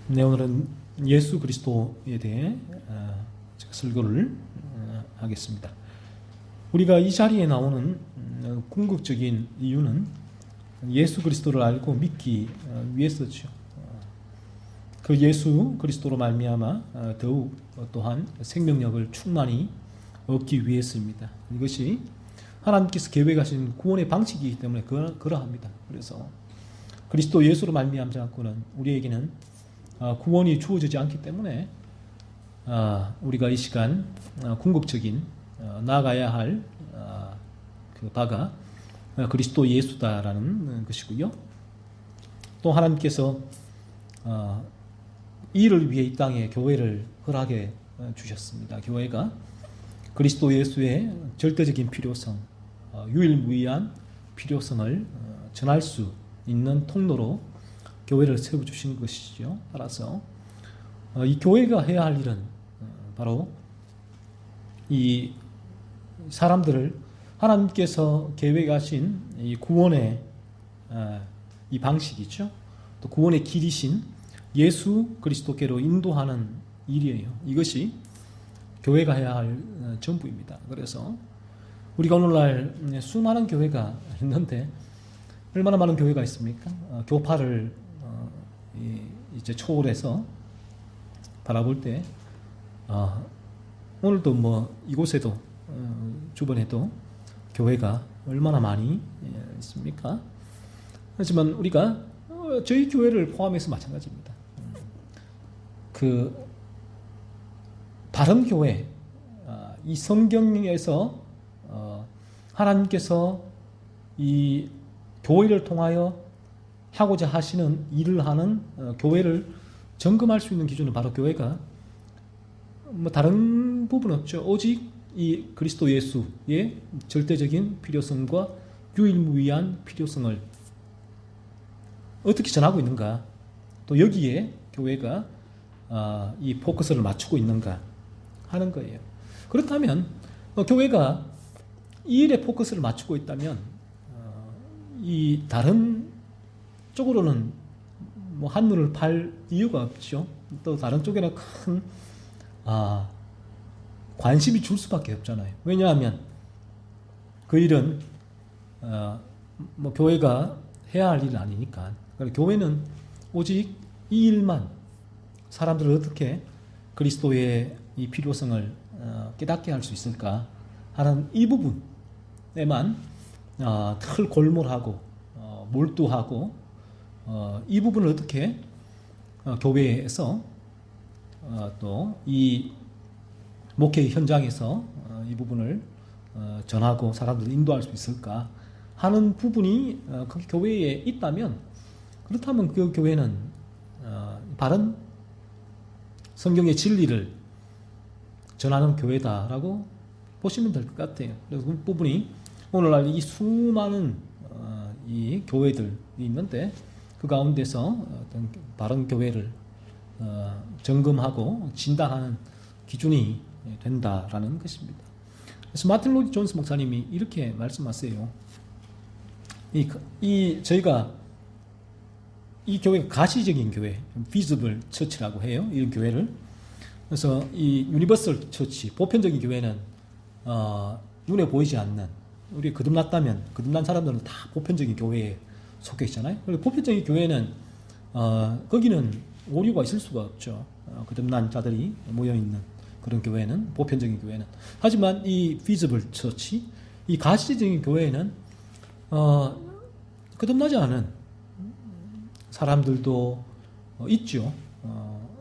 네, 오늘은 예수 그리스도에 대해 제가 설교를 하겠습니다. 우리가 이 자리에 나오는 궁극적인 이유는 예수 그리스도를 알고 믿기 위해서죠. 그 예수 그리스도로 말미암아 더욱 또한 생명력을 충만히 얻기 위해서입니다. 이것이 하나님께서 계획하신 구원의 방식이기 때문에 그러합니다. 그래서 그리스도 예수로 말미암지 않고는 우리에게는 구원이 주어지지 않기 때문에 우리가 이 시간 궁극적인 나아가야 할 그 바가 그리스도 예수다라는 것이고요. 또 하나님께서 이를 위해 이 땅에 교회를 허락해 주셨습니다. 교회가 그리스도 예수의 절대적인 필요성, 유일무이한 필요성을 전할 수 있는 통로로 교회를 세워주신 것이죠. 따라서 이 교회가 해야 할 일은 바로 이 사람들을 하나님께서 계획하신 이 구원의 이 방식이죠. 또 구원의 길이신 예수 그리스도께로 인도하는 일이에요. 이것이 교회가 해야 할 전부입니다. 그래서 우리가 오늘날 수많은 교회가 있는데 얼마나 많은 교회가 있습니까? 교파를 이제 초월해서 바라볼 때 오늘도 뭐 이곳에도 주변에도 교회가 얼마나 많이 있습니까? 하지만 우리가 저희 교회를 포함해서 마찬가지입니다. 그 다른 교회, 이 성경에서 하나님께서 이 교회를 통하여 하고자 하시는 일을 하는 교회를 점검할 수 있는 기준은 바로 교회가 뭐 다른 부분 없죠. 오직 이 그리스도 예수의 절대적인 필요성과 유일무이한 필요성을 어떻게 전하고 있는가, 또 여기에 교회가 이 포커스를 맞추고 있는가 하는 거예요. 그렇다면 교회가 이 일에 포커스를 맞추고 있다면 이 다른 쪽으로는 뭐 한눈을 팔 이유가 없죠. 또 다른 쪽에는 큰 관심이 줄 수밖에 없잖아요. 왜냐하면 그 일은 뭐 교회가 해야 할 일은 아니니까. 그러니까 교회는 오직 이 일만, 사람들을 어떻게 그리스도의 이 필요성을 깨닫게 할 수 있을까 하는 이 부분에만 털골몰하고 몰두하고 이 부분을 어떻게 교회에서 또 이 목회 현장에서 이 부분을 전하고 사람들을 인도할 수 있을까 하는 부분이 그 교회에 있다면, 그렇다면 그 교회는 바른 성경의 진리를 전하는 교회다라고 보시면 될 것 같아요. 그래서 그 부분이 오늘날 이 수많은 이 교회들이 있는데 그 가운데서 어떤 바른 교회를 점검하고 진단하는 기준이 된다라는 것입니다. 그래서 마틴 로이드 존스 목사님이 이렇게 말씀하세요. 저희가 이 교회가 가시적인 교회, 비즈블 처치라고 해요. 이 교회를. 그래서 이 유니버설 처치, 보편적인 교회는 눈에 보이지 않는, 우리 거듭난 사람들은 다 보편적인 교회에 속해 있잖아요. 그리고 보편적인 교회는 거기는 오류가 있을 수가 없죠. 거듭난 자들이 모여 있는 그런 교회는, 보편적인 교회는. 하지만 이 비즈블 처치, 이 가시적인 교회에는 거듭나지 않은 사람들도 있죠.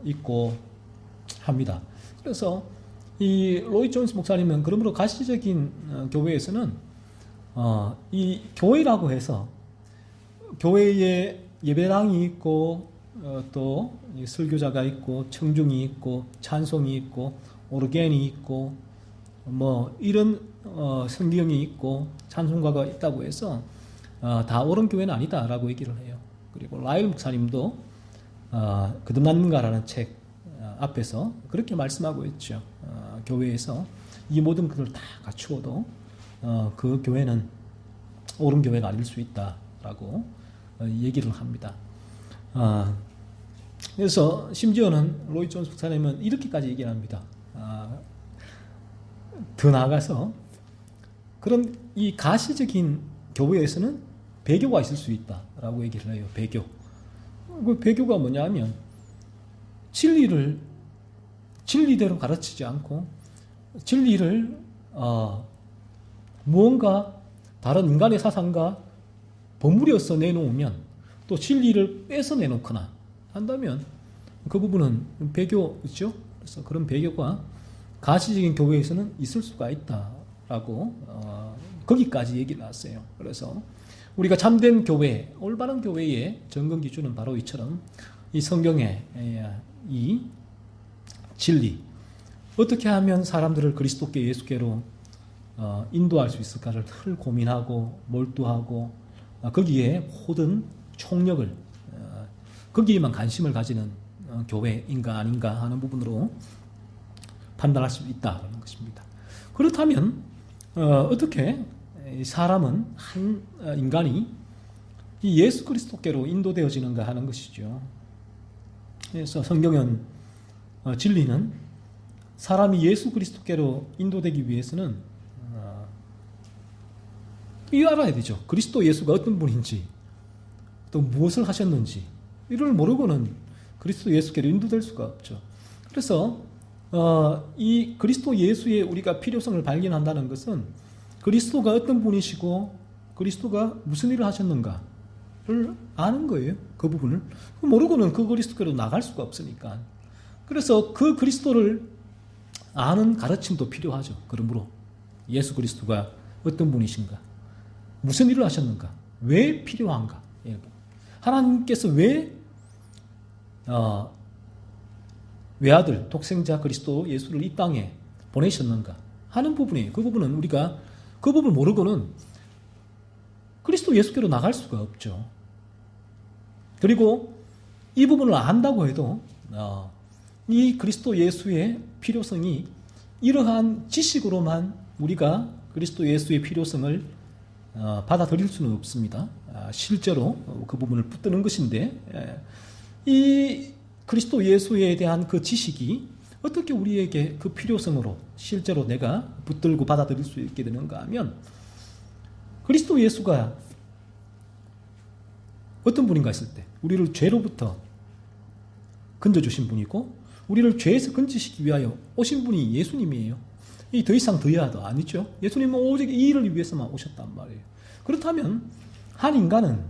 있고 합니다. 그래서 이 로이드 존스 목사님은 그러므로 가시적인 교회에서는 이 교회라고 해서 교회에 예배당이 있고 또 설교자가 있고 청중이 있고 찬송이 있고 오르겐이 있고 뭐 이런 성경이 있고 찬송가가 있다고 해서 다 옳은 교회는 아니다라고 얘기를 해요. 그리고 라일 목사님도 거듭났는가라는 책 앞에서 그렇게 말씀하고 있죠. 교회에서 이 모든 것을 다 갖추어도 그 교회는 옳은 교회가 아닐 수 있다라고 얘기를 합니다. 그래서 심지어는 로이 존스 목사님은 이렇게까지 얘기를 합니다. 더 나아가서 그런 이 가시적인 교회에서는 배교가 있을 수 있다라고 얘기를 해요. 배교. 그 배교가 뭐냐 하면 진리를 진리대로 가르치지 않고 진리를 무언가 다른 인간의 사상과 버무려서 내놓으면 또 진리를 빼서 내놓거나 한다면 그 부분은 배교죠. 그래서 그런 배교가 가시적인 교회에서는 있을 수가 있다라고 거기까지 얘기를 했어요. 그래서 우리가 참된 교회, 올바른 교회의 점검 기준은 바로 이처럼 이 성경의 이 진리, 어떻게 하면 사람들을 그리스도께 예수께로 인도할 수 있을까를 늘 고민하고 몰두하고 거기에 모든 총력을 거기에만 관심을 가지는 교회인가 아닌가 하는 부분으로 판단할 수 있다는 것입니다. 그렇다면 어떻게 사람은 한 인간이 이 예수 그리스도께로 인도되어지는가 하는 것이죠. 그래서 성경은 진리는 사람이 예수 그리스도께로 인도되기 위해서는 이거 알아야 되죠. 그리스도 예수가 어떤 분인지 또 무엇을 하셨는지 이를 모르고는 그리스도 예수께로 인도될 수가 없죠. 그래서 이 그리스도 예수의 우리가 필요성을 발견한다는 것은 그리스도가 어떤 분이시고 그리스도가 무슨 일을 하셨는가를 아는 거예요. 그 부분을 모르고는 그 그리스도께로 나갈 수가 없으니까. 그래서 그 그리스도를 아는 가르침도 필요하죠. 그러므로 예수 그리스도가 어떤 분이신가, 무슨 일을 하셨는가, 왜 필요한가, 하나님께서 왜 외아들, 독생자 그리스도 예수를 이 땅에 보내셨는가 하는 부분이에요. 그 부분은 우리가 그 부분을 모르고는 그리스도 예수께로 나갈 수가 없죠. 그리고 이 부분을 안다고 해도 이 그리스도 예수의 필요성이 이러한 지식으로만 우리가 그리스도 예수의 필요성을 받아들일 수는 없습니다. 실제로 그 부분을 붙드는 것인데 이 그리스도 예수에 대한 그 지식이 어떻게 우리에게 그 필요성으로 실제로 내가 붙들고 받아들일 수 있게 되는가 하면 그리스도 예수가 어떤 분인가 했을 때 우리를 죄로부터 건져주신 분이고 우리를 죄에서 건지시기 위하여 오신 분이 예수님이에요. 이 더 이상 더야도 아니죠. 예수님은 오직 이 일을 위해서만 오셨단 말이에요. 그렇다면 한 인간은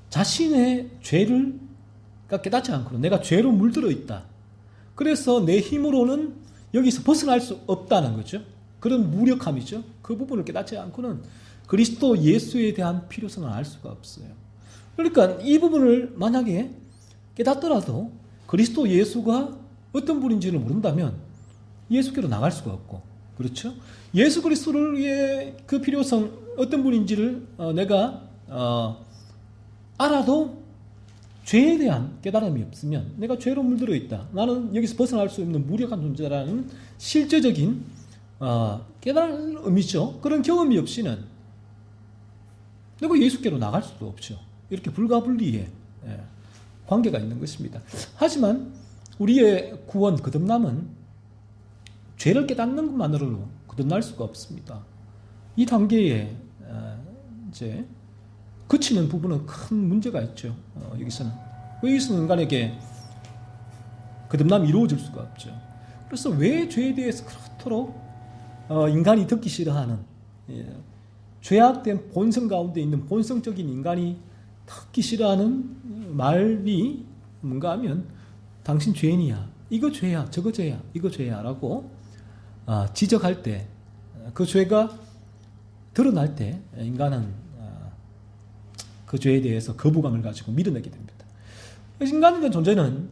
자신의 죄를 깨닫지 않고는 내가 죄로 물들어 있다. 그래서 내 힘으로는 여기서 벗어날 수 없다는 거죠. 그런 무력함이죠. 그 부분을 깨닫지 않고는 그리스도 예수에 대한 필요성을 알 수가 없어요. 그러니까 이 부분을 만약에 깨닫더라도 그리스도 예수가 어떤 분인지를 모른다면 예수께로 나갈 수가 없고, 그렇죠? 예수 그리스도의 그 필요성 어떤 분인지를 내가 알아도 죄에 대한 깨달음이 없으면 내가 죄로 물들어 있다. 나는 여기서 벗어날 수 없는 무력한 존재라는 실제적인 깨달음이죠. 그런 경험이 없이는 내가 예수께로 나갈 수도 없죠. 이렇게 불가분리의 관계가 있는 것입니다. 하지만 우리의 구원, 거듭남은 죄를 깨닫는 것만으로는 거듭날 수가 없습니다. 이 단계에 이제 그치는 부분은 큰 문제가 있죠. 여기서는 인간에게 거듭남이 이루어질 수가 없죠. 그래서 왜 죄에 대해서 그렇도록 인간이 듣기 싫어하는 죄악된 본성 가운데 있는 본성적인 인간이 듣기 싫어하는 말이 뭔가 하면 당신 죄인이야, 이거 죄야, 저거 죄야, 이거 죄야 라고 지적할 때 그 죄가 드러날 때 인간은 그 죄에 대해서 거부감을 가지고 밀어내게 됩니다. 인간의 존재는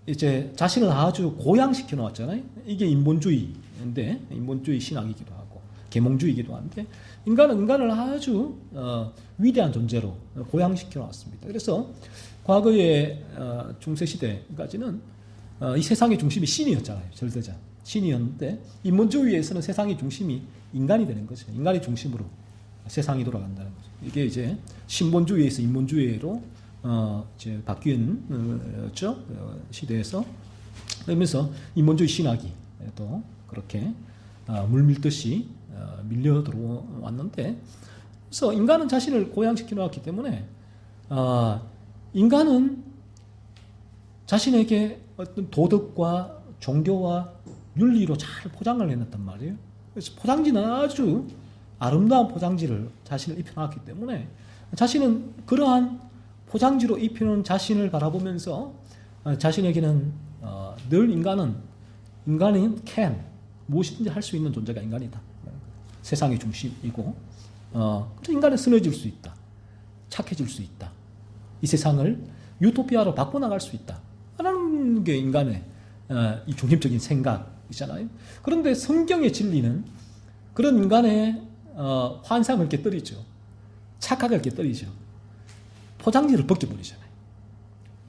이제 자신을 아주 고양시켜 놓았잖아요. 이게 인본주의인데, 인본주의 신앙이기도 하고 계몽주의이기도 한데, 인간은 인간을 아주 위대한 존재로 고양시켜 놨습니다. 그래서 과거의 중세 시대까지는 이 세상의 중심이 신이었잖아요. 절대자 신이었는데, 인본주의에서는 세상의 중심이 인간이 되는 거죠. 인간의 중심으로 세상이 돌아간다는 거죠. 이게 이제 신본주의에서 인본주의로 이제 바뀌었죠. 시대에서. 그러면서 인본주의 신학이 또 그렇게 물밀듯이 밀려 들어왔는데, 그래서 인간은 자신을 고양시켜 놓았기 때문에 인간은 자신에게 어떤 도덕과 종교와 윤리로 잘 포장을 해놨단 말이에요. 그래서 포장지는 아주 아름다운 포장지를 자신을 입혀놨기 때문에 자신은 그러한 포장지로 입혀놓은 자신을 바라보면서 자신에게는 늘 인간은 무엇이든지 할 수 있는 존재가 인간이다. 세상의 중심이고 인간은 쓰러질 수 있다. 착해질 수 있다. 이 세상을 유토피아로 바꿔나갈 수 있다. 라는 게 인간의 이 중심적인 생각이잖아요. 그런데 성경의 진리는 그런 인간의 환상을 깨뜨리죠. 착각을 깨뜨리죠. 포장지를 벗겨버리잖아요.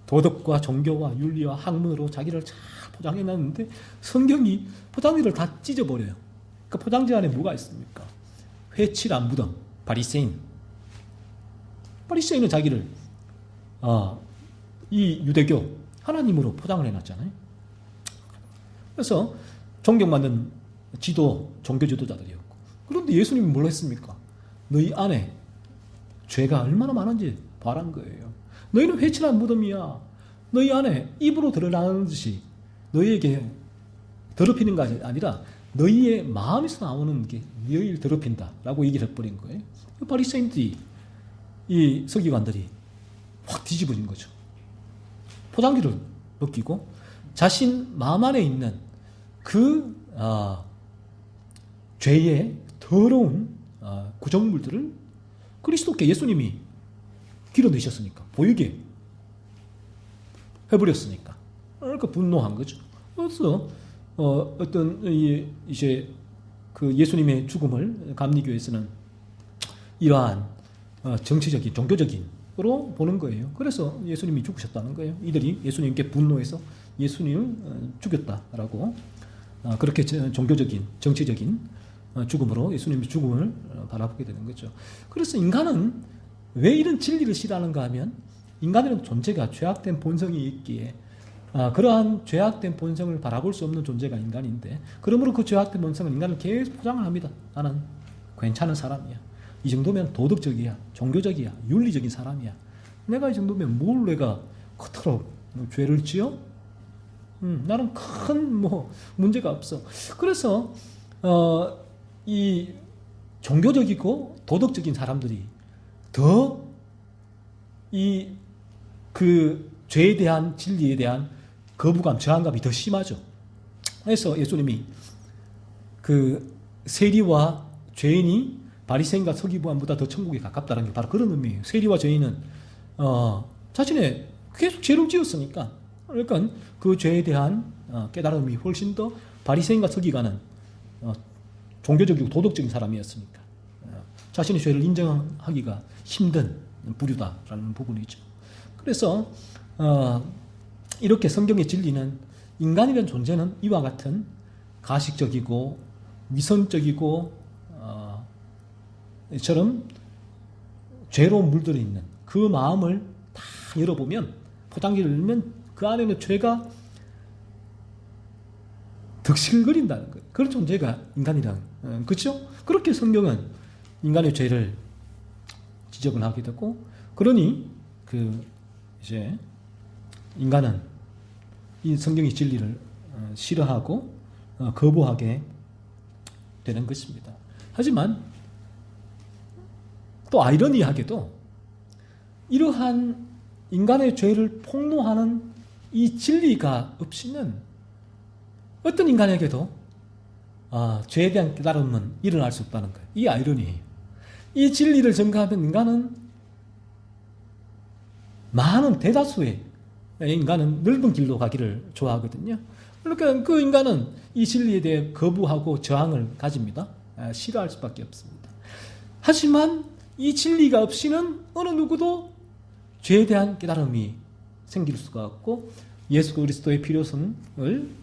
도덕과 종교와 윤리와 학문으로 자기를 잘 포장해놨는데 성경이 포장지를 다 찢어버려요. 그 포장지 안에 뭐가 있습니까? 회칠한 무덤, 바리새인. 바리새인은 자기를 이 유대교 하나님으로 포장을 해놨잖아요. 그래서 존경받는 종교 지도자들이었고, 그런데 예수님이 뭘 했습니까? 너희 안에 죄가 얼마나 많은지 바란 거예요. 너희는 회칠한 무덤이야. 너희 안에 입으로 드러나는 듯이 너희에게 더럽히는 것이 아니라 너희의 마음에서 나오는 게 너희를 더럽힌다 라고 얘기를 해버린 거예요. 바리새인들이, 이 서기관들이 확 뒤집어진 거죠. 포장지를 벗기고 자신 마음 안에 있는 그 죄의 더러운 구정물들을 그리스도께 예수님이 길어내셨으니까, 보이게 해버렸으니까, 그러니까 분노한 거죠. 그래서 어떤 이제 그 예수님의 죽음을 감리교에서는 이러한 정치적인, 종교적인으로 보는 거예요. 그래서 예수님이 죽으셨다는 거예요. 이들이 예수님께 분노해서 예수님을 죽였다라고 그렇게 종교적인, 정치적인 죽음으로 예수님의 죽음을 바라보게 되는 거죠. 그래서 인간은 왜 이런 진리를 싫어하는가 하면, 인간이라는 존재가 죄악된 본성이 있기에 그러한 죄악된 본성을 바라볼 수 없는 존재가 인간인데, 그러므로 그 죄악된 본성은 인간을 계속 포장을 합니다. 나는 괜찮은 사람이야. 이 정도면 도덕적이야, 종교적이야, 윤리적인 사람이야. 내가 이 정도면 뭘 내가 그토록 죄를 지어? 나는 큰 문제가 없어. 그래서 이 종교적이고 도덕적인 사람들이 더 그 죄에 대한, 진리에 대한 거부감, 저항감이 더 심하죠. 그래서 예수님이 그 세리와 죄인이 바리새인과 서기관보다 더 천국에 가깝다는 게 바로 그런 의미예요. 세리와 죄인은 자신의 계속 죄를 지었으니까, 그러니까 그 죄에 대한 깨달음이 훨씬 더, 바리새인과 서기관은 종교적이고 도덕적인 사람이었으니까 자신의 죄를 인정하기가 힘든 부류다라는 부분이죠. 그래서 이렇게 성경의 진리는 인간이라는 존재는 이와 같은 가식적이고 위선적이고 이처럼 죄로 물들어 있는 그 마음을 다 열어보면, 포장지를 열면 그 안에는 죄가 득실거린다는 거예요. 그런 존재가 인간이라는, 그렇죠? 그렇게 성경은 인간의 죄를 지적을 하게 되고, 그러니 이제 인간은 이 성경의 진리를 싫어하고 거부하게 되는 것입니다. 하지만 또 아이러니하게도 이러한 인간의 죄를 폭로하는 이 진리가 없이는 어떤 인간에게도 죄에 대한 깨달음은 일어날 수 없다는 거예요. 이 아이러니예요. 이 진리를 전가하면 인간은, 많은 대다수의 인간은 넓은 길로 가기를 좋아하거든요. 그러니까 그 인간은 이 진리에 대해 거부하고 저항을 가집니다. 싫어할 수밖에 없습니다. 하지만 이 진리가 없이는 어느 누구도 죄에 대한 깨달음이 생길 수가 없고, 예수 그리스도의 필요성을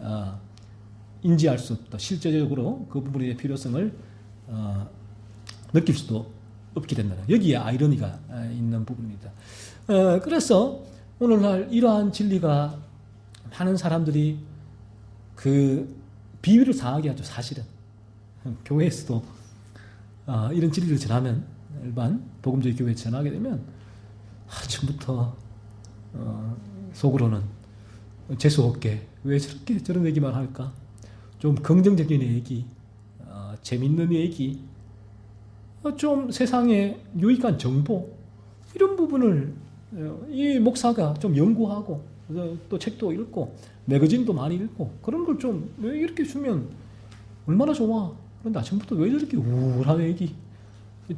인지할 수 없다. 실제적으로 그 부분의 필요성을 느낄 수도 없게 된다는, 여기에 아이러니가 있는 부분입니다. 그래서 오늘날 이러한 진리가 많은 사람들이 그 비위를 상하게 하죠. 사실은 교회에서도 이런 진리를 전하면, 일반 복음주의 교회에 전하게 되면 아침부터 속으로는 재수없게 왜 저렇게 저런 얘기만 할까? 좀 긍정적인 얘기, 재밌는 얘기, 좀 세상에 유익한 정보, 이런 부분을 이 목사가 좀 연구하고 또 책도 읽고 매거진도 많이 읽고 그런 걸 좀 이렇게 주면 얼마나 좋아. 그런데 아침부터 왜 저렇게 우울한 얘기,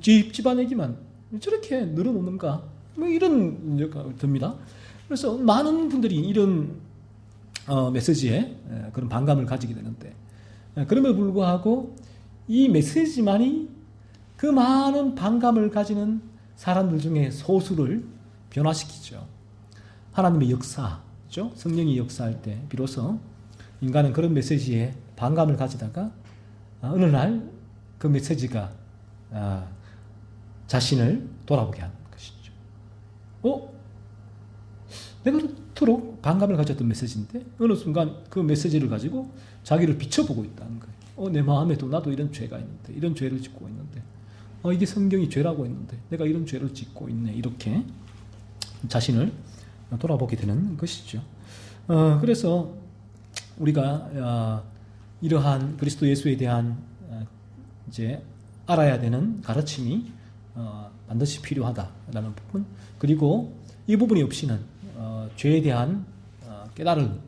집안 얘기만 저렇게 늘어놓는가, 뭐 이런 생각이 듭니다. 그래서 많은 분들이 이런 메시지에 그런 반감을 가지게 되는데, 그럼에도 불구하고 이 메시지만이 그 많은 반감을 가지는 사람들 중에 소수를 변화시키죠. 하나님의 역사죠. 성령이 역사할 때 비로소 인간은 그런 메시지에 반감을 가지다가 어느 날 그 메시지가 자신을 돌아보게 하는 것이죠. 내가 그토록 반감을 가졌던 메시지인데 어느 순간 그 메시지를 가지고 자기를 비춰보고 있다는 거예요. 내 마음에도 나도 이런 죄가 있는데, 이런 죄를 짓고 있는데, 이게 성경이 죄라고 했는데 내가 이런 죄를 짓고 있네, 이렇게 자신을 돌아보게 되는 것이죠. 그래서 우리가 이러한 그리스도 예수에 대한 이제 알아야 되는 가르침이 반드시 필요하다라는 부분, 그리고 이 부분이 없이는 죄에 대한 깨달음이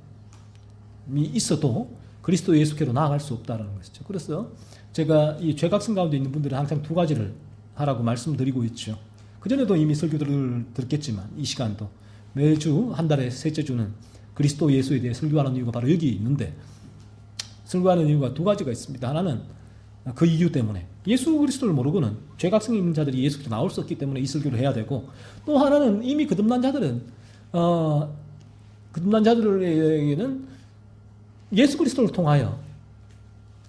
있어도 그리스도 예수께로 나아갈 수 없다는 것이죠. 그래서 제가 이 죄각성 가운데 있는 분들은 항상 두 가지를 하라고 말씀드리고 있죠. 그전에도 이미 설교들을 들었겠지만 이 시간도 매주 한 달에 셋째 주는 그리스도 예수에 대해 설교하는 이유가 바로 여기 있는데, 설교하는 이유가 두 가지가 있습니다. 하나는 그 이유 때문에 예수 그리스도를 모르고는 죄각성 있는 자들이 예수께로 나올 수 없기 때문에 이 설교를 해야 되고, 또 하나는 이미 거듭난 자들은 거듭난 자들에게는 예수 그리스도를 통하여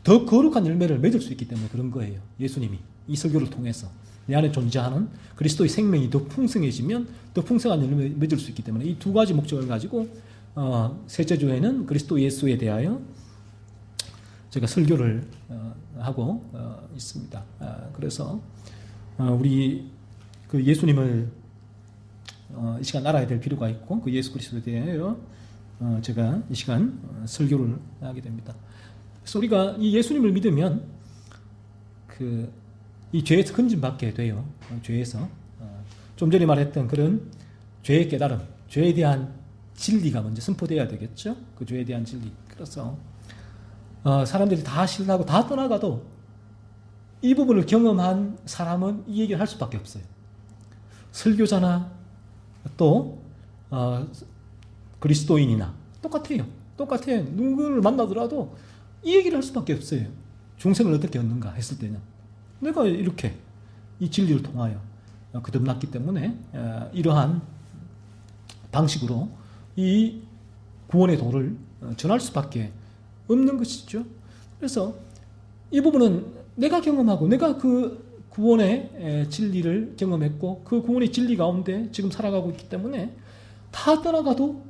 더 거룩한 열매를 맺을 수 있기 때문에 그런 거예요. 예수님이 이 설교를 통해서 내 안에 존재하는 그리스도의 생명이 더 풍성해지면 더 풍성한 열매를 맺을 수 있기 때문에 이 두 가지 목적을 가지고 셋째 주에는 그리스도 예수에 대하여 제가 설교를 하고 있습니다. 그래서 우리 그 예수님을 이 시간 알아야 될 필요가 있고, 그 예수 그리스도에 대하여 제가 이 시간 설교를 하게 됩니다. 그래서 우리가 이 예수님을 믿으면 이 죄에서 건진받게 돼요. 죄에서 좀 전에 말했던 그런 죄의 깨달음, 죄에 대한 진리가 먼저 선포되어야 되겠죠. 그 죄에 대한 진리. 그래서 사람들이 다 신나고 다 떠나가도 이 부분을 경험한 사람은 이 얘기를 할 수밖에 없어요. 설교자나 또 그리스도인이나 똑같아요. 누구를 만나더라도 이 얘기를 할 수밖에 없어요. 중생을 어떻게 얻는가 했을 때는 내가 이렇게 이 진리를 통하여 거듭났기 때문에 이러한 방식으로 이 구원의 도를 전할 수밖에 없는 것이죠. 그래서 이 부분은 내가 경험하고 내가 그 구원의 진리를 경험했고 그 구원의 진리 가운데 지금 살아가고 있기 때문에 다 떠나가도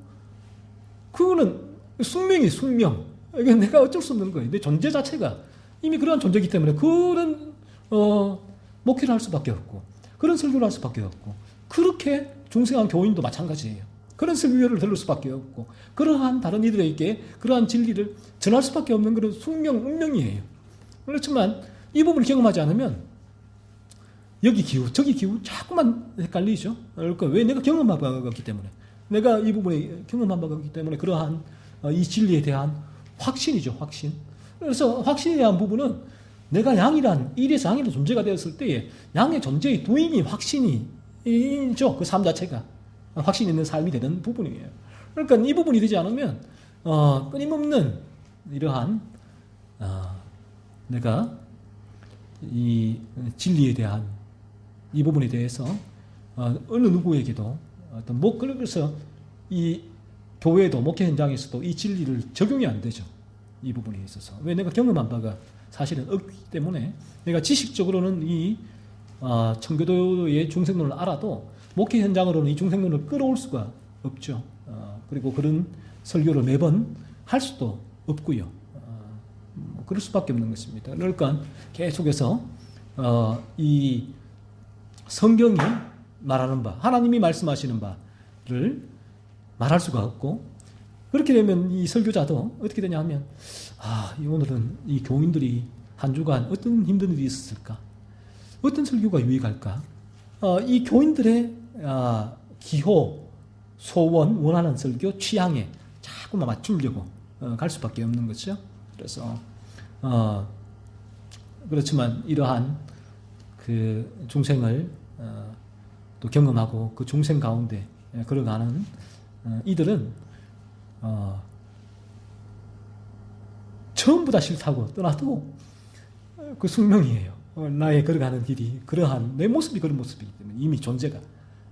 그거는 숙명이 숙명. 이게 내가 어쩔 수 없는 거예요. 내 존재 자체가 이미 그러한 존재이기 때문에 그런 목회를 할 수밖에 없고 그런 설교를 할 수밖에 없고 그렇게 중생한 교인도 마찬가지예요. 그런 설교를 들을 수밖에 없고 그러한 다른 이들에게 그러한 진리를 전할 수밖에 없는 그런 숙명, 운명이에요. 그렇지만 이 부분을 경험하지 않으면 여기 기후, 저기 기후 자꾸만 헷갈리죠. 그러니까 왜 내가 경험한 바가 없기 때문에 내가 이 부분에 경험한 바가 없기 때문에 그러한 이 진리에 대한 확신이죠. 확신. 그래서 확신에 대한 부분은 내가 양이란 일에서 양이란 존재가 되었을 때에 양의 존재의 도임이 확신이죠. 그 삶 자체가 확신 있는 삶이 되는 부분이에요. 그러니까 이 부분이 되지 않으면 끊임없는 이러한 내가 이 진리에 대한 이 부분에 대해서 어느 누구에게도 어떤 그래서 이 교회도 목회 현장에서도 이 진리를 적용이 안 되죠. 이 부분에 있어서. 왜 내가 경험한 바가 사실은 없기 때문에 내가 지식적으로는 이 청교도의 중생론을 알아도 목회 현장으로는 이 중생론을 끌어올 수가 없죠. 그리고 그런 설교를 매번 할 수도 없고요. 그럴 수밖에 없는 것입니다. 그러니까 계속해서 이 성경이 말하는 바, 하나님이 말씀하시는 바를 말할 수가 없고, 그렇게 되면 이 설교자도 어떻게 되냐 하면, 오늘은 이 교인들이 한 주간 어떤 힘든 일이 있었을까? 어떤 설교가 유익할까? 이 교인들의 기호, 소원, 원하는 설교, 취향에 자꾸만 맞추려고 갈 수밖에 없는 거죠. 그래서 그렇지만 이러한 그 중생을 또 경험하고 그 중생 가운데 걸어가는 이들은 전부 다 싫다고 떠나도 그 숙명이에요. 나의 걸어가는 길이 그러한 내 모습이 그런 모습이기 때문에 이미 존재가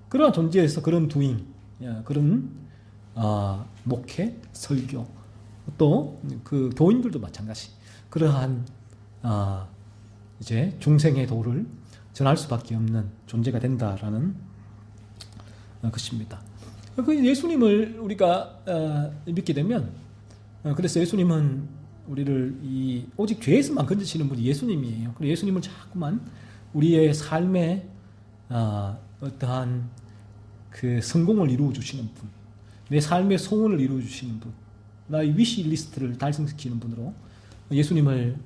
그러한 존재에서 그런 두임, 그런 목회, 설교, 또 그 교인들도 마찬가지 그러한 이제 중생의 도를 전할 수밖에 없는 존재가 된다라는 것입니다. 그 예수님을 우리가 믿게 되면, 그래서 예수님은 우리를 오직 죄에서만 건지시는 분이 예수님이에요. 그래서 예수님을 자꾸만 우리의 삶의 어떠한 그 성공을 이루어 주시는 분, 내 삶의 소원을 이루어 주시는 분, 나의 위시 리스트를 달성시키는 분으로 예수님을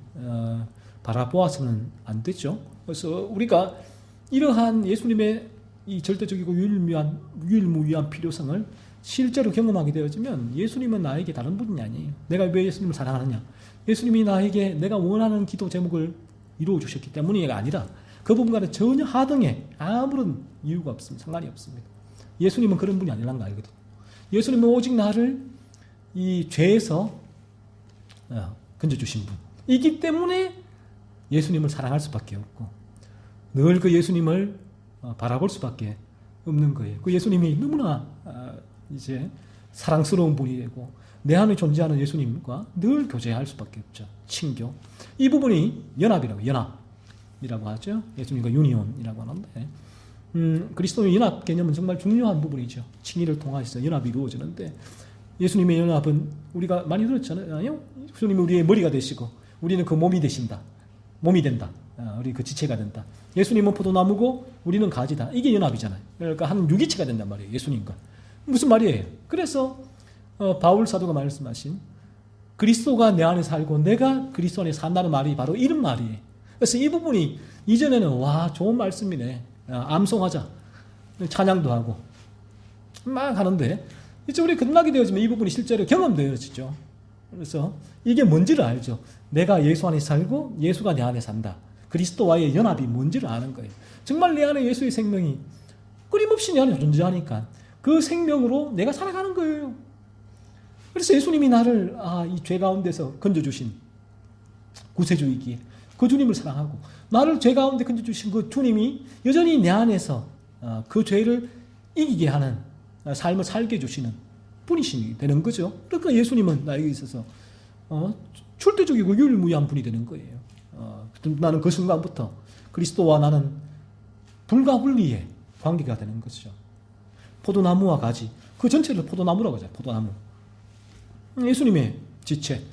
바라보아서는 안 되죠. 그래서 우리가 이러한 예수님의 이 절대적이고 유일무이한 필요성을 실제로 경험하게 되어지면 예수님은 나에게 다른 분이 아니에요. 내가 왜 예수님을 사랑하느냐? 예수님이 나에게 내가 원하는 기도 제목을 이루어 주셨기 때문이가 아니라 그 부분과는 전혀 하등에 아무런 이유가 없습니다. 상관이 없습니다. 예수님은 그런 분이 아니라는 거 알거든요. 예수님은 오직 나를 이 죄에서 건져주신 분이기 때문에 예수님을 사랑할 수밖에 없고 늘 그 예수님을 바라볼 수밖에 없는 거예요. 그 예수님이 너무나 이제 사랑스러운 분이 되고 내 안에 존재하는 예수님과 늘 교제할 수밖에 없죠. 친교. 이 부분이 연합이라고 하죠. 예수님과 유니온이라고 하는데 그리스도의 연합 개념은 정말 중요한 부분이죠. 칭의를 통해서 연합이 이루어지는데 예수님의 연합은 우리가 많이 들었잖아요. 예수님이 우리의 머리가 되시고 우리는 그 몸이 되신다. 몸이 된다. 우리 그 지체가 된다. 예수님은 포도나무고 우리는 가지다. 이게 연합이잖아요. 그러니까 한 유기체가 된단 말이에요. 예수님과. 무슨 말이에요? 그래서 바울 사도가 말씀하신 그리스도가 내 안에 살고 내가 그리스도 안에 산다는 말이 바로 이런 말이에요. 그래서 이 부분이 이전에는 와 좋은 말씀이네. 암송하자. 찬양도 하고 막 하는데 이제 우리 끝나게 되어지면 이 부분이 실제로 경험되어지죠. 그래서 이게 뭔지를 알죠. 내가 예수 안에 살고 예수가 내 안에 산다. 그리스도와의 연합이 뭔지를 아는 거예요. 정말 내 안에 예수의 생명이 끊임없이 내 안에 존재하니까 그 생명으로 내가 살아가는 거예요. 그래서 예수님이 나를 이 죄 가운데서 건져주신 구세주이기에 그 주님을 사랑하고 나를 죄 가운데 건져주신 그 주님이 여전히 내 안에서 그 죄를 이기게 하는 삶을 살게 해주시는 분이시 되는 거죠. 그러니까 예수님은 나에게 있어서 절대적이고 유일무이한 분이 되는 거예요. 나는 그 순간부터 그리스도와 나는 불가분리의 관계가 되는 것이죠. 포도나무와 가지, 그 전체를 포도나무라고 하죠. 포도나무. 예수님의 지체,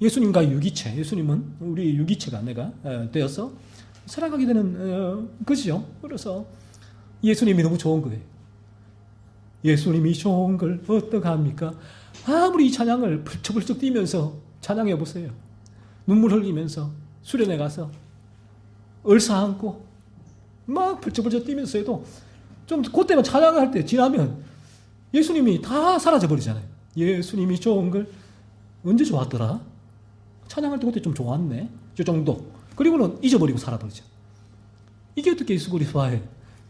예수님과의 유기체, 예수님은 우리 유기체가 내가 되어서 살아가게 되는 것이죠. 그래서 예수님이 너무 좋은 거예요. 예수님이 좋은 걸 어떡합니까? 아무리 이 찬양을 벌쩍벌쩍 뛰면서 찬양해 보세요. 눈물 흘리면서 수련회 가서 얼싸안고 막 벌쩍벌쩍 뛰면서 해도 좀 그때만 찬양할 때 지나면 예수님이 다 사라져 버리잖아요. 예수님이 좋은 걸 언제 좋았더라? 찬양할 때 그때 좀 좋았네. 저 정도. 그리고는 잊어버리고 살아버리죠. 이게 어떻게 예수 그리스도와의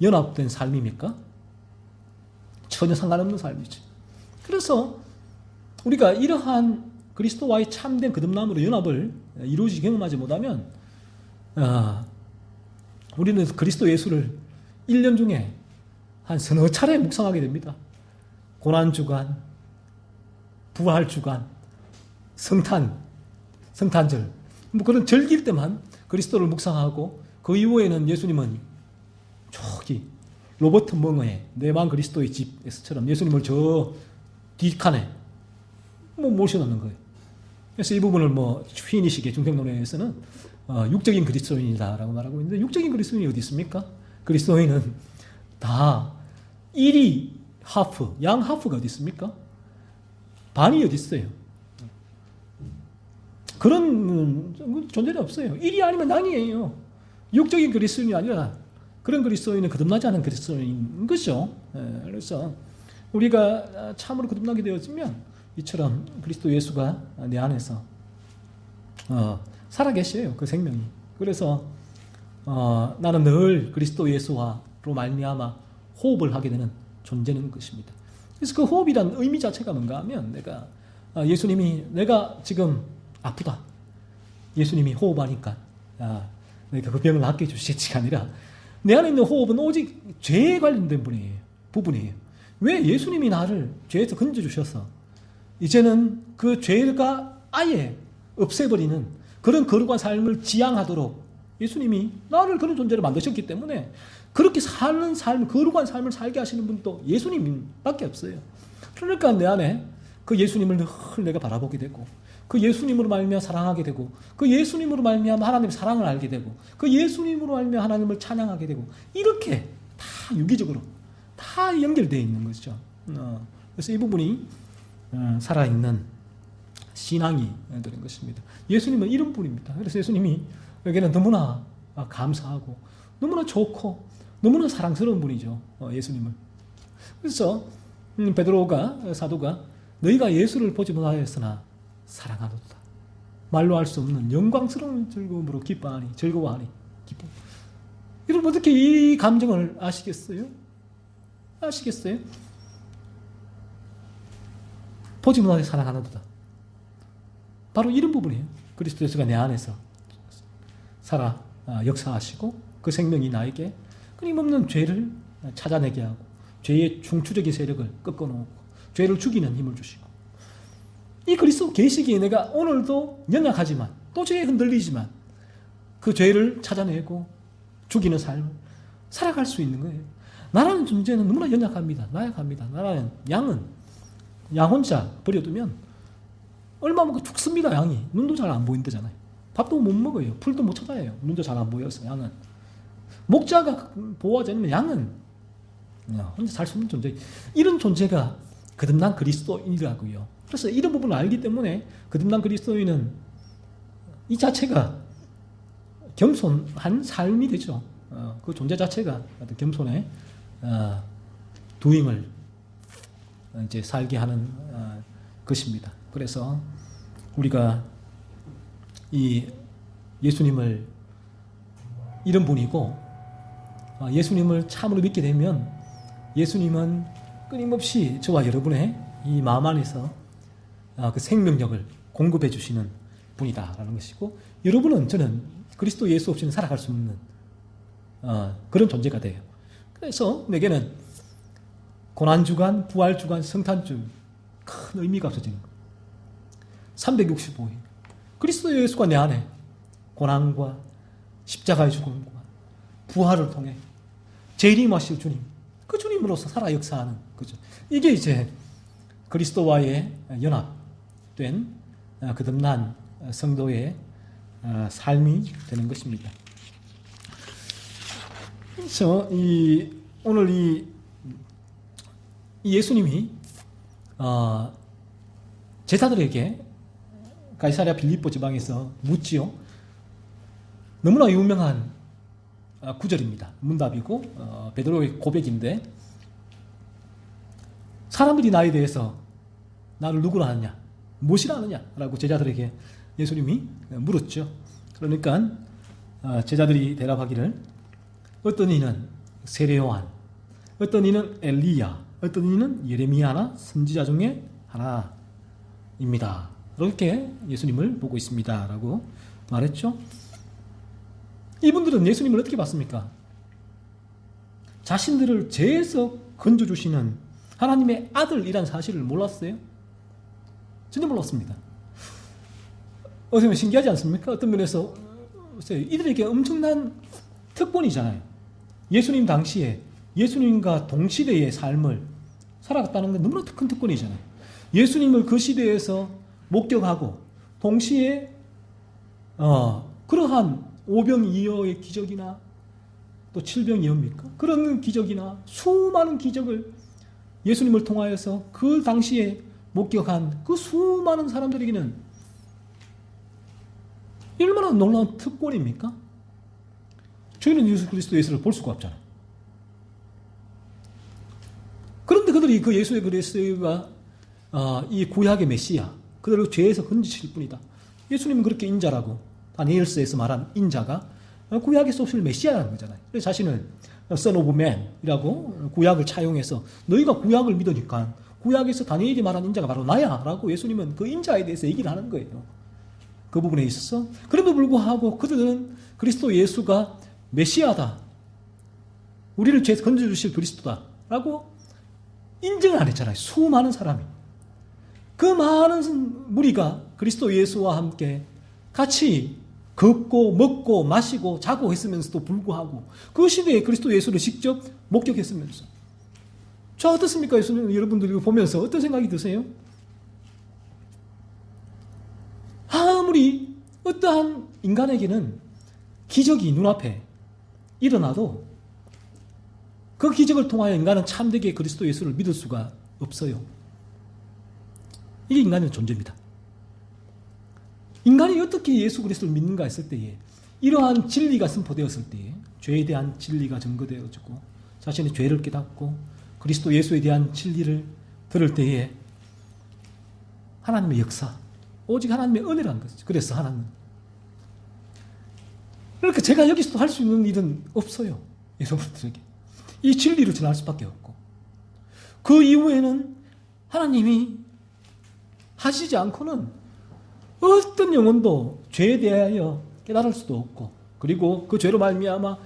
연합된 삶입니까? 전혀 상관없는 삶이죠. 그래서 우리가 이러한 그리스도와의 참된 거듭남으로 연합을 이루어지게 경험하지 못하면 우리는 그리스도 예수를 1년 중에 한 서너 차례 묵상하게 됩니다. 고난주간, 부활주간, 성탄절 뭐 그런 절기일 때만 그리스도를 묵상하고 그 이후에는 예수님은 저기 로버트 멍어의 내 마음 그리스도의 집에서처럼 예수님을 저 뒷칸에 모셔놓는 거예요. 그래서 이 부분을 휘니식의 중생론에서는 육적인 그리스도인이다라고 말하고 있는데, 육적인 그리스도인이 어디 있습니까? 그리스도인은 다 1이 하프, 양 하프가 어디 있습니까? 반이 어디 있어요? 그런 존재는 없어요. 1이 아니면 양이에요. 육적인 그리스도인이 아니라 그런 그리스도인은 거듭나지 않은 그리스도인인 것이죠. 그래서 우리가 참으로 거듭나게 되어지면 이처럼 그리스도 예수가 내 안에서 살아계셔요. 그 생명이. 그래서 나는 늘 그리스도 예수와로 말미암아 호흡을 하게 되는 존재는 것입니다. 그래서 그 호흡이란 의미 자체가 뭔가 하면, 내가 예수님이, 내가 지금 아프다, 예수님이 호흡하니까 내가 그 병을 낫게 해주시겠지가 아니라, 내 안에 있는 호흡은 오직 죄에 관련된 부분이에요. 왜? 예수님이 나를 죄에서 건져주셔서 이제는 그 죄가 아예 없애버리는 그런 거룩한 삶을 지향하도록 예수님이 나를 그런 존재로 만드셨기 때문에, 그렇게 사는 삶, 거룩한 삶을 살게 하시는 분도 예수님밖에 없어요. 그러니까 내 안에 그 예수님을 늘 내가 바라보게 되고, 그 예수님으로 말미암아 사랑하게 되고, 그 예수님으로 말미암아 하나님의 사랑을 알게 되고, 그 예수님으로 말미암아 하나님을 찬양하게 되고, 이렇게 다 유기적으로 다 연결되어 있는 것이죠. 그래서 이 부분이 살아있는 신앙이 되는 것입니다. 예수님은 이런 분입니다. 그래서 예수님이 여기는 너무나 감사하고 너무나 좋고 너무나 사랑스러운 분이죠. 예수님을. 그래서 베드로가, 사도가 너희가 예수를 보지 못하였으나 사랑하노다, 말로 할 수 없는 영광스러운 즐거움으로 기뻐하니, 즐거워하니, 기뻐. 여러분 어떻게 이 감정을 아시겠어요? 아시겠어요? 보지 못하여 사랑하노다. 바로 이런 부분이에요. 그리스도 예수가 내 안에서 살아 역사하시고, 그 생명이 나에게 끊임없는 죄를 찾아내게 하고, 죄의 중추적인 세력을 꺾어놓고 죄를 죽이는 힘을 주시고, 이 그리스도 계시기에 내가 오늘도 연약하지만 또 죄에 흔들리지만 그 죄를 찾아내고 죽이는 삶을 살아갈 수 있는 거예요. 나라는 존재는 너무나 연약합니다. 나약합니다. 나라는 양 혼자 버려두면 얼마 먹고 죽습니다. 양이 눈도 잘 안 보인다잖아요. 밥도 못 먹어요. 풀도 못 찾아요. 눈도 잘 안 보여서. 양은 목자가 보호하지 않으면 양은 혼자 살 수 없는 존재. 이런 존재가 거듭난 그리스도인이라고요. 그래서 이런 부분을 알기 때문에 거듭난 그리스도인은 이 자체가 겸손한 삶이 되죠. 그 존재 자체가 겸손의 도임을 이제 살게 하는 것입니다. 그래서 우리가 이 예수님을 이런 분이고, 예수님을 참으로 믿게 되면 예수님은 끊임없이 저와 여러분의 이 마음 안에서 그 생명력을 공급해 주시는 분이다라는 것이고, 여러분은, 저는 그리스도 예수 없이는 살아갈 수 없는 그런 존재가 돼요. 그래서 내게는 고난주간, 부활주간, 성탄주 큰 의미가 없어지는 거예요. 365일 그리스도 예수가 내 안에 고난과 십자가의 죽음과 부활을 통해 재림하실 주님, 그 주님으로서 살아 역사하는 거죠. 이게 이제 그리스도와의 연합된 거듭난 성도의 삶이 되는 것입니다. 그래서 오늘 이 예수님이 제자들에게 가이사랴 빌립보 지방에서 묻지요. 너무나 유명한 구절입니다. 문답이고 베드로의 고백인데, 사람들이 나에 대해서 나를 누구라 하느냐, 무엇이라 하느냐 라고 제자들에게 예수님이 물었죠. 그러니까 제자들이 대답하기를, 어떤 이는 세례 요한, 어떤 이는 엘리야, 어떤 이는 예레미야나 선지자 중에 하나입니다. 이렇게 예수님을 보고 있습니다 라고 말했죠. 이분들은 예수님을 어떻게 봤습니까? 자신들을 죄에서 건져주시는 하나님의 아들이란 사실을 몰랐어요? 전혀 몰랐습니다. 어떻게 보면 신기하지 않습니까? 어떤 면에서 이들에게 엄청난 특권이잖아요. 예수님 당시에 예수님과 동시대의 삶을 살아갔다는 건 너무나 큰 특권이잖아요. 예수님을 그 시대에서 목격하고 동시에 그러한 오병이어의 기적이나 또 칠병이어입니까? 그런 기적이나 수많은 기적을 예수님을 통하여서 그 당시에 목격한 그 수많은 사람들에게는 얼마나 놀라운 특권입니까? 저희는 예수 그리스도 예수를 볼 수가 없잖아요. 그런데 그들이 그 예수 그리스도가 이 구약의 메시아, 그들을 죄에서 건지실 뿐이다. 예수님은 그렇게 인자라고 다니엘서에서 말한 인자가 구약에서 오실 메시아라는 거잖아요. 그래서 자신을 Son of Man이라고 구약을 차용해서 너희가 구약을 믿으니까 구약에서 다니엘이 말한 인자가 바로 나야 라고 예수님은 그 인자에 대해서 얘기를 하는 거예요. 그 부분에 있어서. 그럼에도 불구하고 그들은 그리스도 예수가 메시아다, 우리를 죄에서 건져주실 그리스도다 라고 인정을 안 했잖아요. 수많은 사람이. 그 많은 무리가 그리스도 예수와 함께 같이 걷고 먹고 마시고 자고 했으면서도 불구하고 그 시대에 그리스도 예수를 직접 목격했으면서 자, 어떻습니까? 예수님, 여러분들이 보면서 어떤 생각이 드세요? 아무리 어떠한 인간에게는 기적이 눈앞에 일어나도 그 기적을 통하여 인간은 참되게 그리스도 예수를 믿을 수가 없어요. 이게 인간의 존재입니다. 인간이 어떻게 예수 그리스도를 믿는가 했을 때에 이러한 진리가 선포되었을 때에 죄에 대한 진리가 증거되어지고 자신의 죄를 깨닫고 그리스도 예수에 대한 진리를 들을 때에 하나님의 역사, 오직 하나님의 은혜라는 것이죠. 그래서 하나님, 그러니까 제가 여기서도 할 수 있는 일은 없어요. 여러분들에게 이 진리를 전할 수밖에 없고 그 이후에는 하나님이 하시지 않고는 어떤 영혼도 죄에 대하여 깨달을 수도 없고, 그리고 그 죄로 말미암아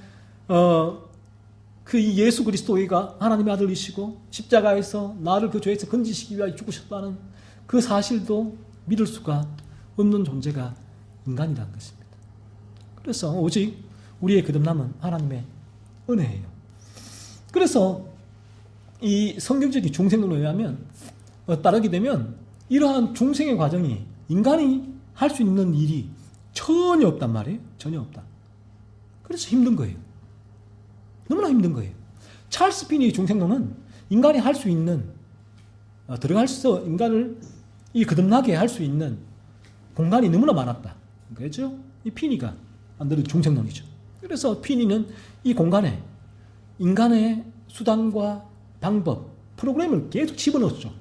그 예수 그리스도가 하나님의 아들이시고 십자가에서 나를 그 죄에서 건지시기 위하여 죽으셨다는 그 사실도 믿을 수가 없는 존재가 인간이라는 것입니다. 그래서 오직 우리의 거듭남은 하나님의 은혜예요. 그래서 이 성경적인 중생론에 의하면 따르게 되면 이러한 중생의 과정이 인간이 할 수 있는 일이 전혀 없단 말이에요. 전혀 없다. 그래서 힘든 거예요. 너무나 힘든 거예요. 찰스 피니의 중생론은 인간이 할 수 있는 인간을 이 거듭나게 할 수 있는 공간이 너무나 많았다. 그렇죠? 이 피니가 만든 중생론이죠. 그래서 피니는 이 공간에 인간의 수단과 방법, 프로그램을 계속 집어넣었죠.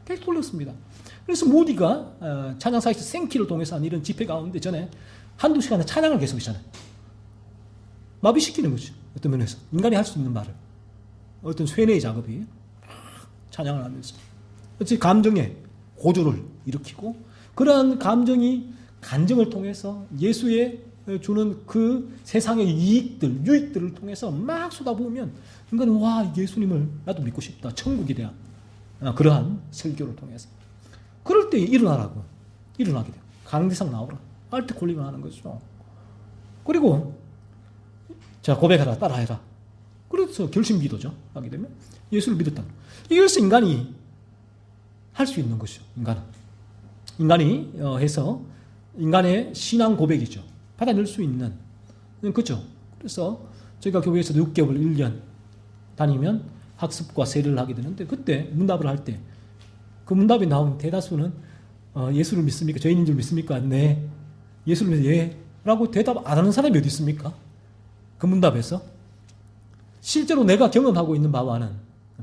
계속 돌렸습니다. 그래서 모디가 찬양 사이트 생키를 통해서 한 이런 집회 가운데 전에 한두 시간에 찬양을 계속 했잖아요. 마비시키는 거죠. 어떤 면에서. 인간이 할 수 있는 말을. 어떤 쇠뇌의 작업이 찬양을 하면서. 그렇지, 감정의 고조를 일으키고 그러한 감정을 통해서 예수의 주는 그 세상의 유익들을 통해서 막 쏟아부으면 인간은 와, 예수님을 나도 믿고 싶다. 천국에 대한 그러한 설교를 통해서. 그럴 때 일어나게 돼요. 강대상 나오라. 알트콜링을 하는 거죠. 그리고 자, 고백하라, 따라해라. 그래서 결심기도죠. 하게 되면 예수를 믿었다는. 이것을 인간이 할 수 있는 것이죠. 인간이 해서 인간의 신앙 고백이죠. 받아낼 수 있는. 그렇죠. 그래서 저희가 교회에서 6개월, 1년 다니면 학습과 세례를 하게 되는데 그때 문답을 할 때 그 문답에 나온 대다수는 예수를 믿습니까? 죄인인 줄 믿습니까? 네. 예수를 믿 예. 라고 대답 안 하는 사람이 어디 있습니까? 그 문답에서 실제로 내가 경험하고 있는 바와는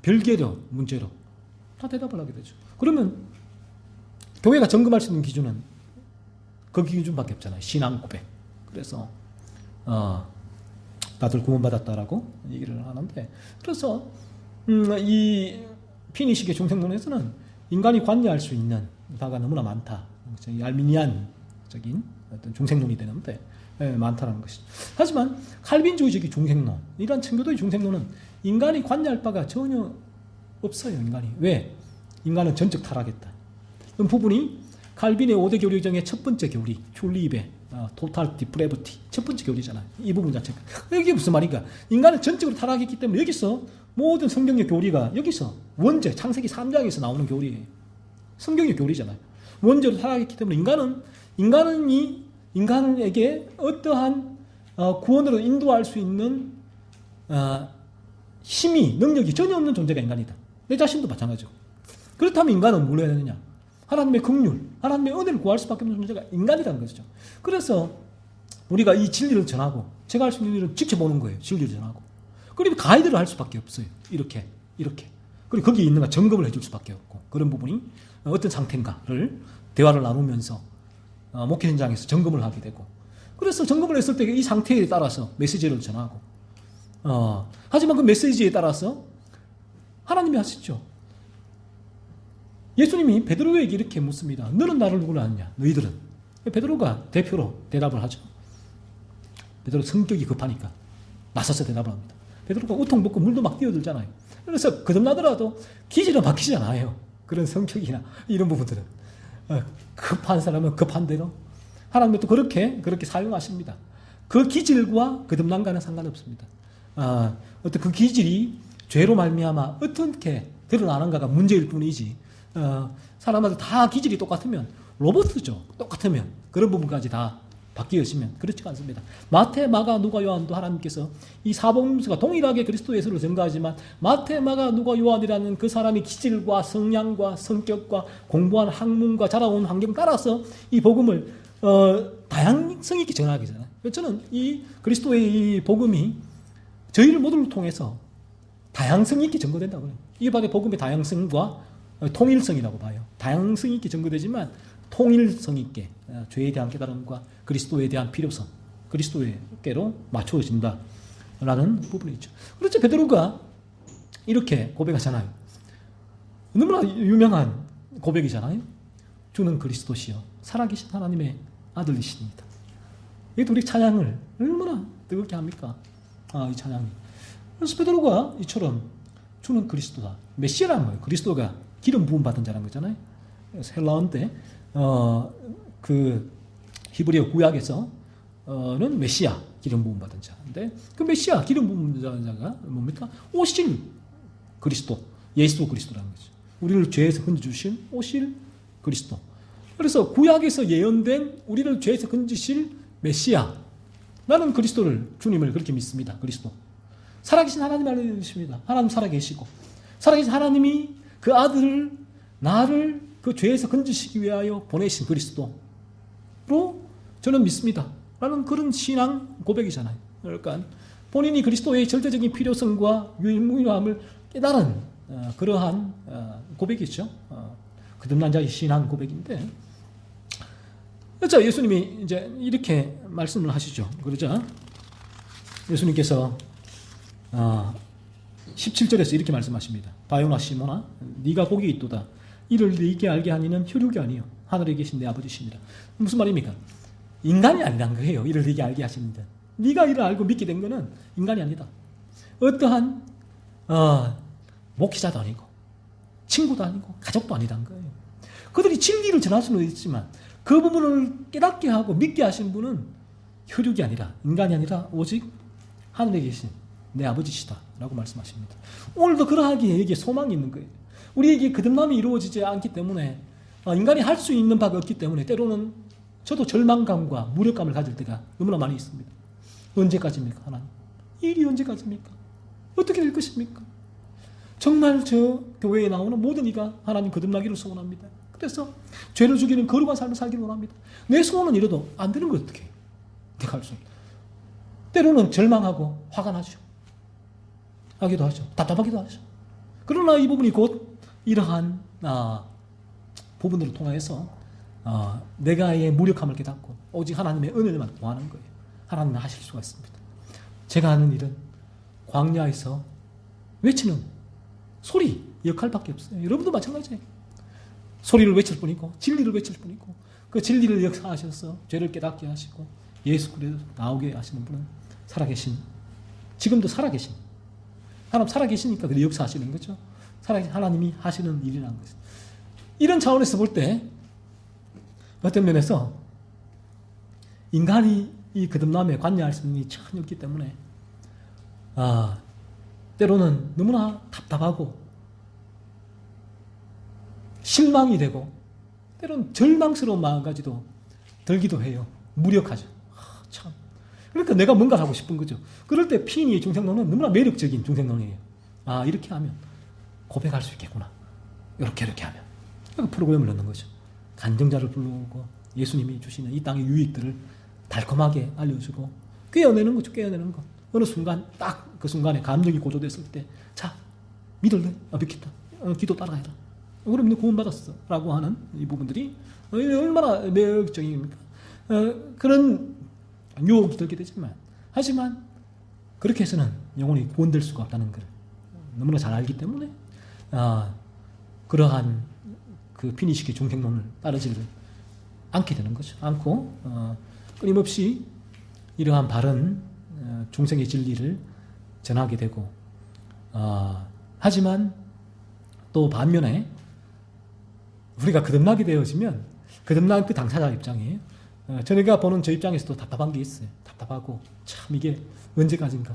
별개로 문제로 다 대답을 하게 되죠. 그러면 교회가 점검할 수 있는 기준은 그 기준밖에 없잖아요. 신앙 고백. 그래서 다들 구원받았다라고 얘기를 하는데, 그래서 이 피니식의 중생론에서는 인간이 관여할 수 있는 바가 너무나 많다. 알미니안적인 어떤 중생론이 되는데 많다는 것이죠. 하지만 칼빈주의적인 중생론, 이런 청교도의 중생론은 인간이 관여할 바가 전혀 없어요. 인간이. 왜? 인간은 전적 타락했다. 이 부분이 칼빈의 5대 교리 중에 첫 번째 교리, 튤립의 total depravity. 첫 번째 교리잖아요. 이 부분 자체가. 이게 무슨 말인가? 인간은 전적으로 타락했기 때문에 여기서 모든 성경의 교리가 여기서 원죄, 창세기 3장에서 나오는 교리예요. 성경의 교리잖아요. 원죄로 타락했기 때문에 인간에게 어떠한 구원으로 인도할 수 있는 힘이, 능력이 전혀 없는 존재가 인간이다. 내 자신도 마찬가지고. 그렇다면 인간은 뭘 해야 되느냐? 하나님의 긍휼, 하나님의 은혜를 구할 수밖에 없는 존재가 인간이라는 것이죠. 그래서 우리가 이 진리를 전하고, 제가 할 수 있는 일은 지켜보는 거예요. 진리를 전하고. 그리고 가이드를 할 수밖에 없어요. 이렇게. 그리고 거기에 있는가 점검을 해줄 수밖에 없고, 그런 부분이 어떤 상태인가를 대화를 나누면서 목회 현장에서 점검을 하게 되고, 그래서 점검을 했을 때 이 상태에 따라서 메시지를 전하고, 하지만 그 메시지에 따라서 하나님이 하시죠. 예수님이 베드로에게 이렇게 묻습니다. 너는 나를 누구로 아느냐? 너희들은. 베드로가 대표로 대답을 하죠. 베드로 성격이 급하니까 나서서 대답을 합니다. 베드로가 우통 벗고 물도 막 뛰어들잖아요. 그래서 거듭나더라도 기질은 바뀌지 않아요. 그런 성격이나 이런 부분들은. 급한 사람은 급한 대로 하나님은 또 그렇게 사용하십니다. 그 기질과 거듭남과는 상관없습니다. 어떤 그 기질이 죄로 말미암아 어떻게 드러나는가가 문제일 뿐이지, 사람마다 다 기질이 똑같으면, 로버트죠. 똑같으면 그런 부분까지 다 바뀌어지면 그렇지가 않습니다. 마태, 마가, 누가, 요한도 하나님께서 이 사복음서가 동일하게 그리스도 예수를 증거하지만 마태, 마가, 누가, 요한이라는 그 사람의 기질과 성향과 성격과 공부한 학문과 자라온 환경 따라서 이 복음을 다양성 있게 전하게 되잖아요. 저는 이 그리스도의 이 복음이 저희를 모두를 통해서 다양성 있게 전거된다고 해요. 이게 바로 복음의 다양성과 통일성이라고 봐요. 다양성 있게 전거되지만 통일성 있게 죄에 대한 깨달음과 그리스도에 대한 필요성, 그리스도에게로 맞춰진다라는 부분이 있죠. 그렇죠. 베드로가 이렇게 고백하잖아요. 너무나 유명한 고백이잖아요. 주는 그리스도시요 살아계신 하나님의 아들이십니다. 이것도 우리 찬양을 얼마나 뜨겁게 합니까? 이 찬양이. 그래서 베드로가 이처럼 주는 그리스도다. 메시아라는 거예요. 그리스도가 기름 부음 받은 자라는 거잖아요. 그래서 헬라어 때 그 히브리어 구약에서는 메시아, 기름 부음 받은 자인데, 그 메시아, 기름 부음 받은 자가 뭡니까? 오실 그리스도, 예수 그리스도라는 거죠. 우리를 죄에서 건져주신 오실 그리스도. 그래서 구약에서 예언된 우리를 죄에서 건지실 메시아, 나는 그리스도를, 주님을 그렇게 믿습니다. 그리스도. 살아계신 하나님 알려주십니다. 하나님 살아계시고, 살아계신 하나님이 그 아들을, 나를 그 죄에서 건지시기 위하여 보내신 그리스도로 저는 믿습니다. 라는 그런 신앙 고백이잖아요. 그러니까 본인이 그리스도의 절대적인 필요성과 유일무이함을 깨달은 그러한 고백이죠. 거듭난 자의 신앙 고백인데, 자, 예수님이 이제 이렇게 말씀을 하시죠. 그러자 예수님께서 17절에서 이렇게 말씀하십니다. 바요나 시모나, 네가 복이 있도다. 이를 네게 알게 하니는 혈육이 아니요 하늘에 계신 내 아버지시니라. 무슨 말입니까? 인간이 아니란 거예요. 이를 네게 알게 하시는데, 네가 이를 알고 믿게 된 거는 인간이 아니다. 어떠한 목회자도 아니고 친구도 아니고 가족도 아니란 거예요. 그들이 진리를 전할 수는 있지만 그 부분을 깨닫게 하고 믿게 하신 분은 혈육이 아니라, 인간이 아니라 오직 하늘에 계신 내 아버지시다 라고 말씀하십니다. 오늘도 그러하기에 여기에 소망이 있는 거예요. 우리에게 거듭남이 이루어지지 않기 때문에, 인간이 할 수 있는 바가 없기 때문에 때로는 저도 절망감과 무력감을 가질 때가 너무나 많이 있습니다. 언제까지입니까, 하나님? 일이 언제까지입니까? 어떻게 될 것입니까? 정말 저 교회에 나오는 모든 이가 하나님 거듭나기를 소원합니다. 그래서 죄를 죽이는 거룩한 삶을 살기를 원합니다. 내 소원은 이래도 안 되는 거 어떻게 해요? 내가 할 수 없다. 때로는 절망하고 화가 나죠. 하기도 하죠. 답답하기도 하죠. 그러나 이 부분이 곧 이러한 부분으로 통해서 내가의 무력함을 깨닫고 오직 하나님의 은혜만 구하는 거예요. 하나님은 하실 수가 있습니다. 제가 하는 일은 광야에서 외치는 소리 역할밖에 없어요. 여러분도 마찬가지예요. 소리를 외칠 뿐이고 진리를 외칠 뿐이고, 그 진리를 역사하셔서 죄를 깨닫게 하시고 예수 그리스도 나오게 하시는 분은 살아계신, 지금도 살아계신 하나님, 살아계시니까 그 역사하시는 거죠. 살아계신 하나님이 하시는 일이라는 거죠. 이런 차원에서 볼 때 어떤 면에서 인간이 이 거듭남에 관여할 수 있는 게 전혀 없기 때문에 때로는 너무나 답답하고 실망이 되고 때로는 절망스러운 마음까지도 들기도 해요. 무력하죠. 참. 그러니까 내가 뭔가를 하고 싶은 거죠. 그럴 때 피니의 중생론은 너무나 매력적인 중생론이에요. 이렇게 하면 고백할 수 있겠구나. 이렇게 하면. 프로그램을 넣는 거죠. 간증자를 부르고 예수님이 주시는 이 땅의 유익들을 달콤하게 알려주고 꿰어내는 거죠. 꿰어내는 거. 어느 순간 딱 그 순간에 감정이 고조됐을 때 자, 믿을래? 믿겠다. 기도 따라해라. 그럼 너 구원받았어. 라고 하는 이 부분들이 얼마나 매력적입니까? 그런 유혹이 들게 되지만 하지만 그렇게 해서는 영혼이 구원될 수가 없다는 걸 너무나 잘 알기 때문에 그러한 그 피니식의 중생론을 따르지를 않게 되는 거죠. 않고 끊임없이 이러한 바른 중생의 진리를 전하게 되고 하지만 또 반면에 우리가 거듭나게 되어지면 거듭난 그 당사자 입장이에요. 저희가 보는 저 입장에서도 답답한 게 있어요. 답답하고 참 이게 언제까지인가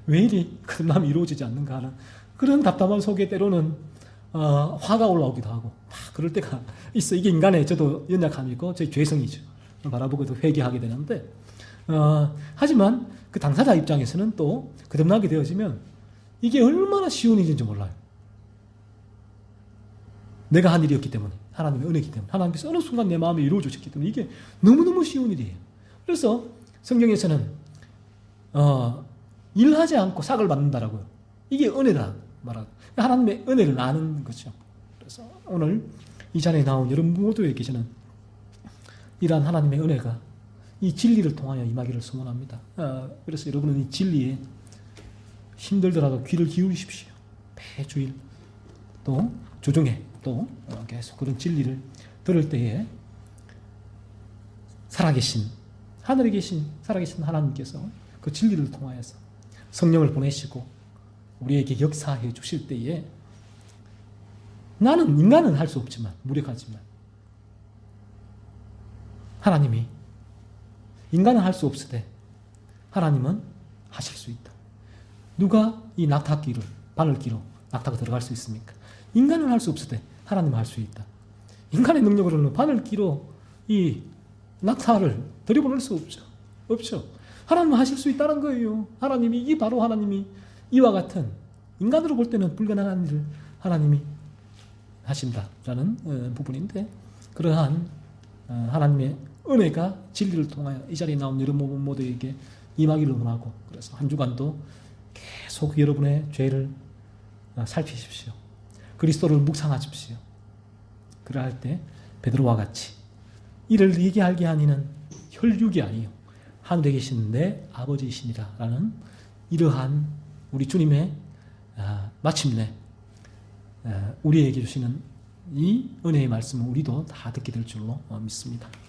왜 이리 거듭남이 이루어지지 않는가 하는 그런 답답한 속에 때로는 화가 올라오기도 하고 그럴 때가 있어. 이게 인간의 저도 연약함이고 저희 죄성이죠. 바라보고도 회개하게 되는데 하지만 그 당사자 입장에서는 또 거듭나게 되어지면 이게 얼마나 쉬운 일인지 몰라요. 내가 한 일이었기 때문에 하나님의 은혜이기 때문에 하나님께서 어느 순간 내 마음에 이루어 주셨기 때문에 이게 너무너무 쉬운 일이에요. 그래서 성경에서는 일하지 않고 삭을 받는다라고요. 이게 은혜다 말하고 하나님의 은혜를 아는 거죠. 그래서 오늘 이 자리에 나온 여러분 모두에게 저는 이러한 하나님의 은혜가 이 진리를 통하여 임하기를 소원합니다. 그래서 여러분은 이 진리에 힘들더라도 귀를 기울이십시오. 매주일 또 주중에 또 계속 그런 진리를 들을 때에 살아계신 하늘에 계신 살아계신 하나님께서 그 진리를 통하여서 성령을 보내시고 우리에게 역사해 주실 때에 인간은 할 수 없지만 무력하지만 하나님이 인간은 할 수 없으되 하나님은 하실 수 있다. 누가 이 낙타기를 바늘기로 낙타가 들어갈 수 있습니까? 인간은 할 수 없으되 하나님은 할 수 있다. 인간의 능력으로는 바늘기로 이 낙타를 들여보낼 수 없죠. 하나님은 하실 수 있다는 거예요. 하나님이 바로 하나님이 이와 같은 인간으로 볼 때는 불가능한 일을 하나님이 하신다라는 부분인데 그러한 하나님의 은혜가 진리를 통하여 이 자리에 나온 여러분 모두에게 임하기를 원하고 그래서 한 주간도 계속 여러분의 죄를 살피십시오. 그리스도를 묵상하십시오. 그러할 때 베드로와 같이 이를 네게 알게 하니는 혈육이 아니요 하늘에 계신 내 아버지이시니라 라는 이러한 우리 주님의 마침내 우리에게 주시는 이 은혜의 말씀을 우리도 다 듣게 될 줄로 믿습니다.